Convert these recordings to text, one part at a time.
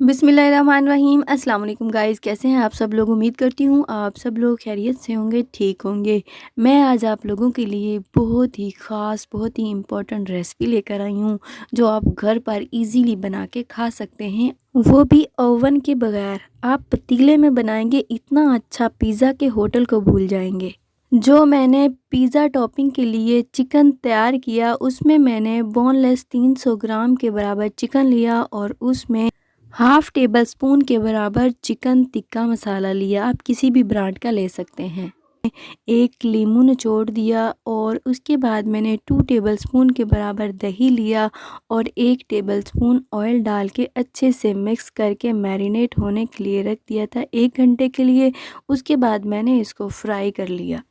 बिस्मिल्लाहिर्रहमानिर्रहीम। अस्सलाम वालेकुम गाइस, कैसे हैं आप सब लोग। उम्मीद करती हूँ आप सब लोग खैरियत से होंगे, ठीक होंगे। मैं आज आप लोगों के लिए बहुत ही ख़ास, बहुत ही इम्पोर्टेंट रेसिपी लेकर आई हूँ जो आप घर पर इजीली बना के खा सकते हैं, वो भी ओवन के बगैर। आप पतीले में बनाएंगे इतना अच्छा पिज़्ज़ा के होटल को भूल जाएंगे। जो मैंने पिज़्ज़ा टॉपिंग के लिए चिकन तैयार किया, उसमें मैंने बोनलेस 300 ग्राम के बराबर चिकन लिया और उसमें हाफ़ टेबल स्पून के बराबर चिकन टिक्का मसाला लिया। आप किसी भी ब्रांड का ले सकते हैं। एक लीमू निचोड़ दिया और उसके बाद मैंने 2 टेबलस्पून के बराबर दही लिया और 1 टेबलस्पून ऑयल डाल के अच्छे से मिक्स करके मैरिनेट होने के लिए रख दिया था 1 घंटे के लिए। उसके बाद मैंने इसको फ्राई कर लिया।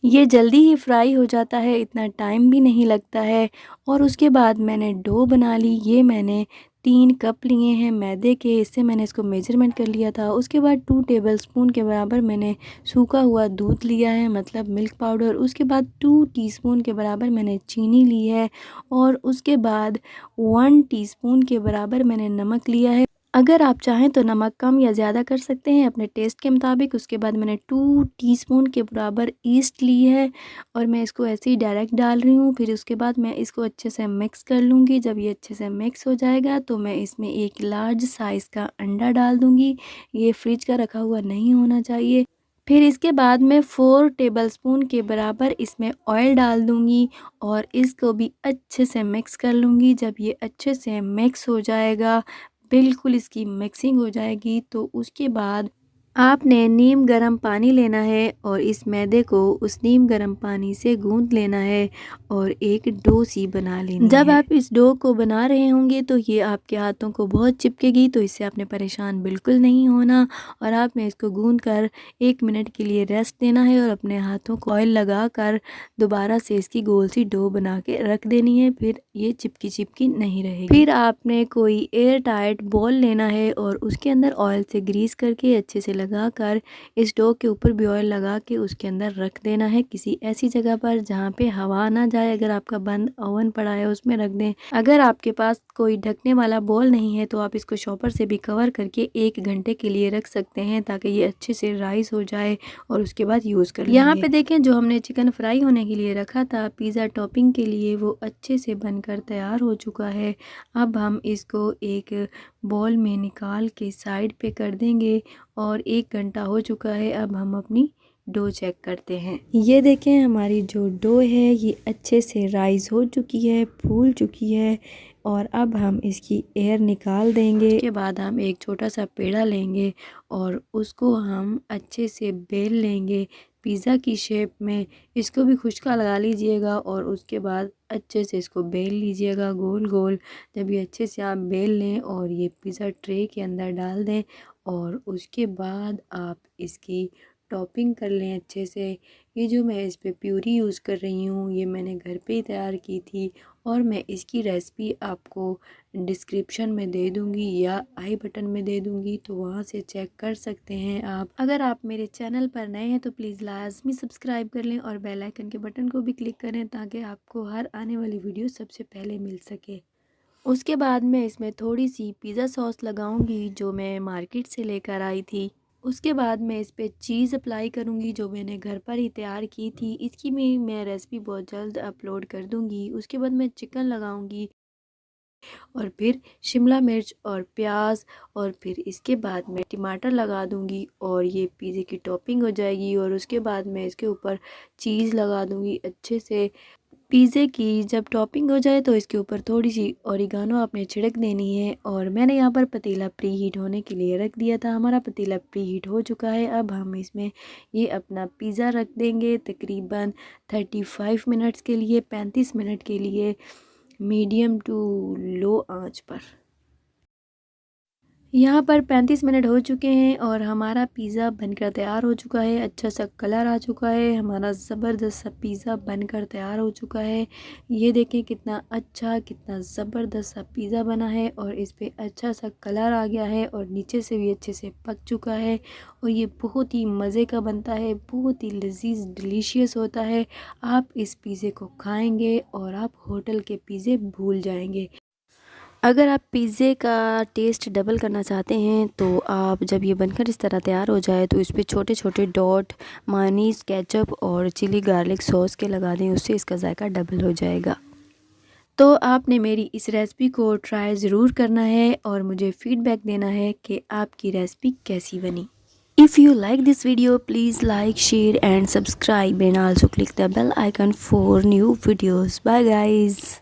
ये जल्दी ही फ्राई हो जाता है, इतना टाइम भी नहीं लगता है। और उसके बाद मैंने डो बना ली। ये मैंने 3 कप लिए हैं मैदे के, इससे मैंने इसको मेजरमेंट कर लिया था। उसके बाद 2 टेबलस्पून के बराबर मैंने सूखा हुआ दूध लिया है, मतलब मिल्क पाउडर। उसके बाद 2 टीस्पून के बराबर मैंने चीनी ली है और उसके बाद 1 टीस्पून के बराबर मैंने नमक लिया है। अगर आप चाहें तो नमक कम या ज़्यादा कर सकते हैं अपने टेस्ट के मुताबिक। उसके बाद मैंने 2 टीस्पून के बराबर ईस्ट ली है और मैं इसको ऐसे ही डायरेक्ट डाल रही हूँ। फिर उसके बाद मैं इसको अच्छे से मिक्स कर लूँगी। जब ये अच्छे से मिक्स हो जाएगा तो मैं इसमें एक लार्ज साइज़ का अंडा डाल दूँगी। ये फ्रिज का रखा हुआ नहीं होना चाहिए। फिर इसके बाद मैं 4 टेबलस्पून के बराबर इसमें ऑयल डाल दूँगी और इसको भी अच्छे से मिक्स कर लूँगी। जब ये अच्छे से मिक्स हो जाएगा, बिल्कुल इसकी मिक्सिंग हो जाएगी, तो उसके बाद आपने नीम गर्म पानी लेना है और इस मैदे को उस नीम गर्म पानी से गूंद लेना है और एक डो सी बना लेनी है। जब आप इस डो को बना रहे होंगे तो ये आपके हाथों को बहुत चिपकेगी, तो इससे आपने परेशान बिल्कुल नहीं होना। और आपने इसको गूंद कर 1 मिनट के लिए रेस्ट देना है और अपने हाथों को ऑयल लगा कर दोबारा से इसकी गोल सी डो बना के रख देनी है। फिर ये चिपकी चिपकी नहीं रहेगी। फिर आपने कोई एयर टाइट बॉल लेना है और उसके अंदर ऑयल से ग्रीस करके अच्छे से लगा कर इस डो के ऊपर भी ऑयल लगा के उसके अंदर रख देना है, किसी ऐसी जगह पर जहाँ पे हवा ना जाए। अगर आपका बंद ओवन पड़ा है उसमें रख दें। अगर आपके पास कोई ढकने वाला बॉल नहीं है तो आप इसको शॉपर से भी कवर करके 1 घंटे के लिए रख सकते हैं ताकि ये अच्छे से राइस हो जाए और उसके बाद यूज़ कर लेंगे। यहाँ पे देखें, जो हमने चिकन फ्राई होने के लिए रखा था पिज़्ज़ा टॉपिंग के लिए, वो अच्छे से बनकर तैयार हो चुका है। अब हम इसको एक बॉल में निकाल के साइड पे कर देंगे और 1 घंटा हो चुका है। अब हम अपनी डो चेक करते हैं। ये देखें, हमारी जो डो है ये अच्छे से राइस हो चुकी है, फूल चुकी है और अब हम इसकी एयर निकाल देंगे। उसके बाद हम एक छोटा सा पेड़ा लेंगे और उसको हम अच्छे से बेल लेंगे पिज़्ज़ा की शेप में। इसको भी खुशका लगा लीजिएगा और उसके बाद अच्छे से इसको बेल लीजिएगा गोल गोल। जब ये अच्छे से आप बेल लें और ये पिज़्ज़ा ट्रे के अंदर डाल दें और उसके बाद आप इसकी टॉपिंग कर लें अच्छे से। ये जो मैं इस पे प्यूरी यूज़ कर रही हूँ ये मैंने घर पे ही तैयार की थी और मैं इसकी रेसिपी आपको डिस्क्रिप्शन में दे दूँगी या आई बटन में दे दूँगी, तो वहाँ से चेक कर सकते हैं आप। अगर आप मेरे चैनल पर नए हैं तो प्लीज़ लाजमी सब्सक्राइब कर लें और बेल आइकन के बटन को भी क्लिक करें ताकि आपको हर आने वाली वीडियो सबसे पहले मिल सके। उसके बाद मैं इसमें थोड़ी सी पिज़्ज़ा सॉस लगाऊंगी जो मैं मार्केट से लेकर आई थी। उसके बाद मैं इस पे चीज़ अप्लाई करूंगी जो मैंने घर पर ही तैयार की थी। इसकी भी मैं रेसिपी बहुत जल्द अपलोड कर दूंगी। उसके बाद मैं चिकन लगाऊंगी और फिर शिमला मिर्च और प्याज और फिर इसके बाद मैं टमाटर लगा दूंगी और ये पिज़्ज़े की टॉपिंग हो जाएगी। और उसके बाद मैं इसके ऊपर चीज़ लगा दूंगी अच्छे से। पिज़्ज़े की जब टॉपिंग हो जाए तो इसके ऊपर थोड़ी सी ओरिगानो आपने छिड़क देनी है। और मैंने यहाँ पर पतीला प्री हीट होने के लिए रख दिया था। हमारा पतीला प्री हीट हो चुका है। अब हम इसमें ये अपना पिज़्ज़ा रख देंगे तकरीबन 35 मिनट्स के लिए, 35 मिनट के लिए मीडियम टू लो आंच पर। यहाँ पर 35 मिनट हो चुके हैं और हमारा पिज़्ज़ा बनकर तैयार हो चुका है। अच्छा सा कलर आ चुका है। हमारा ज़बरदस्त सा पिज़्ज़ा बनकर तैयार हो चुका है। ये देखें कितना अच्छा, कितना ज़बरदस्त सा पिज़्ज़ा बना है और इस पे अच्छा सा कलर आ गया है और नीचे से भी अच्छे से पक चुका है। और ये बहुत ही मज़े का बनता है, बहुत ही लजीज डिलीशियस होता है। आप इस पिज़्ज़े को खाएँगे और आप होटल के पिज़्ज़े भूल जाएंगे। अगर आप पिज़्ज़े का टेस्ट डबल करना चाहते हैं तो आप जब ये बनकर इस तरह तैयार हो जाए तो इस पे छोटे छोटे डॉट मायोनीज़ केचप और चिली गार्लिक सॉस के लगा दें, उससे इसका जायका डबल हो जाएगा। तो आपने मेरी इस रेसिपी को ट्राई ज़रूर करना है और मुझे फ़ीडबैक देना है कि आपकी रेसिपी कैसी बनी। If you like this video, please like, share and subscribe and also click the bell icon for new videos. Bye guys.